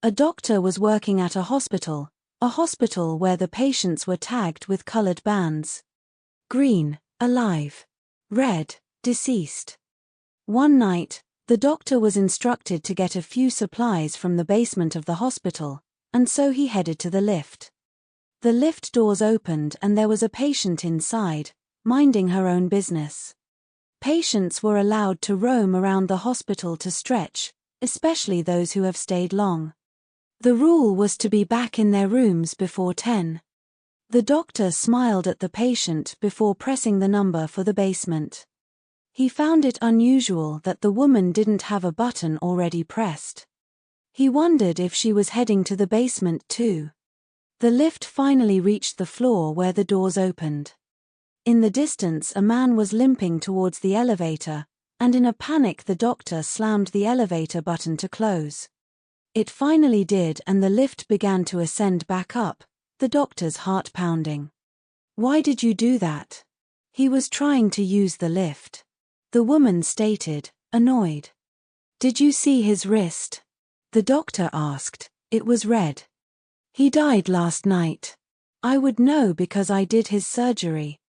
A doctor was working at a hospital where the patients were tagged with colored bands. Green, alive. Red, deceased. One night, the doctor was instructed to get a few supplies from the basement of the hospital, and so he headed to the lift. The lift doors opened and there was a patient inside, minding her own business. Patients were allowed to roam around the hospital to stretch, especially those who have stayed long. The rule was to be back in their rooms before 10. The doctor smiled at the patient before pressing the number for the basement. He found it unusual that the woman didn't have a button already pressed. He wondered if she was heading to the basement too. The lift finally reached the floor where the doors opened. In the distance, a man was limping towards the elevator, and in a panic the doctor slammed the elevator button to close. It finally did, and the lift began to ascend back up, the doctor's heart pounding. "Why did you do that?" "He was trying to use the lift," the woman stated, annoyed. "Did you see his wrist?" the doctor asked. "It was red." "He died last night." "I would know because I did his surgery."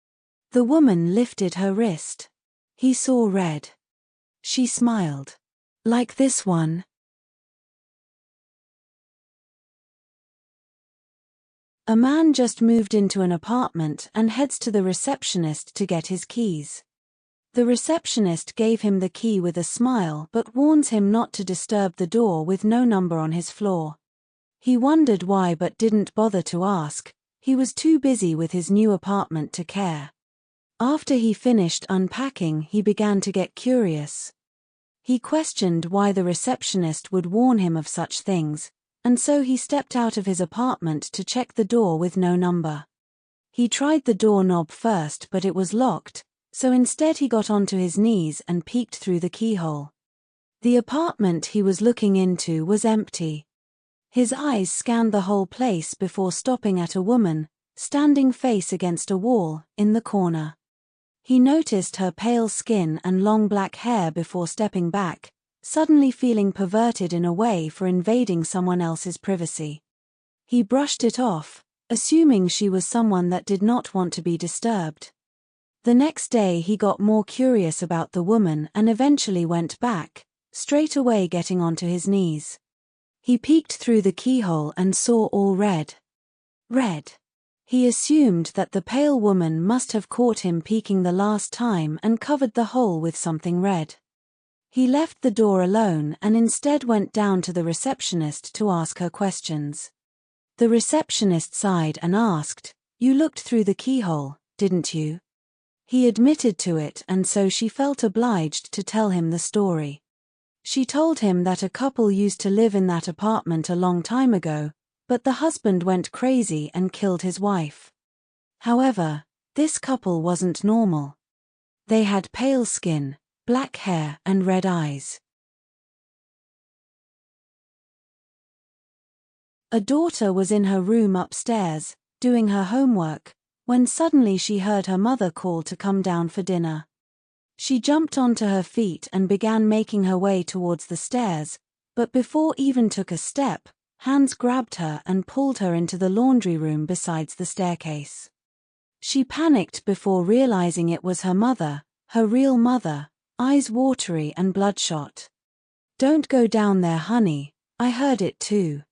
The woman lifted her wrist. "He saw red." She smiled. "Like this one?" A man just moved into an apartment and heads to the receptionist to get his keys. The receptionist gave him the key with a smile but warns him not to disturb the door with no number on his floor. He wondered why but didn't bother to ask. He was too busy with his new apartment to care. After he finished unpacking, he began to get curious. He questioned why the receptionist would warn him of such things, and so he stepped out of his apartment to check the door with no number. He tried the doorknob first but it was locked, so instead he got onto his knees and peeked through the keyhole. The apartment he was looking into was empty. His eyes scanned the whole place before stopping at a woman, standing face against a wall, in the corner. He noticed her pale skin and long black hair before stepping back, suddenly feeling perverted in a way for invading someone else's privacy. He brushed it off, assuming she was someone that did not want to be disturbed. The next day he got more curious about the woman and eventually went back, straight away getting onto his knees. He peeked through the keyhole and saw all red. Red. He assumed that the pale woman must have caught him peeking the last time and covered the hole with something red. He left the door alone and instead went down to the receptionist to ask her questions. The receptionist sighed and asked, "You looked through the keyhole, didn't you?" He admitted to it, and so she felt obliged to tell him the story. She told him that a couple used to live in that apartment a long time ago, but the husband went crazy and killed his wife. However, this couple wasn't normal. They had pale skin, black hair and red eyes. A daughter was in her room upstairs, doing her homework, when suddenly she heard her mother call to come down for dinner. She jumped onto her feet and began making her way towards the stairs, but before even took a step, hands grabbed her and pulled her into the laundry room besides the staircase. She panicked before realizing it was her mother, her real mother, eyes watery and bloodshot. "Don't go down there, honey, I heard it too."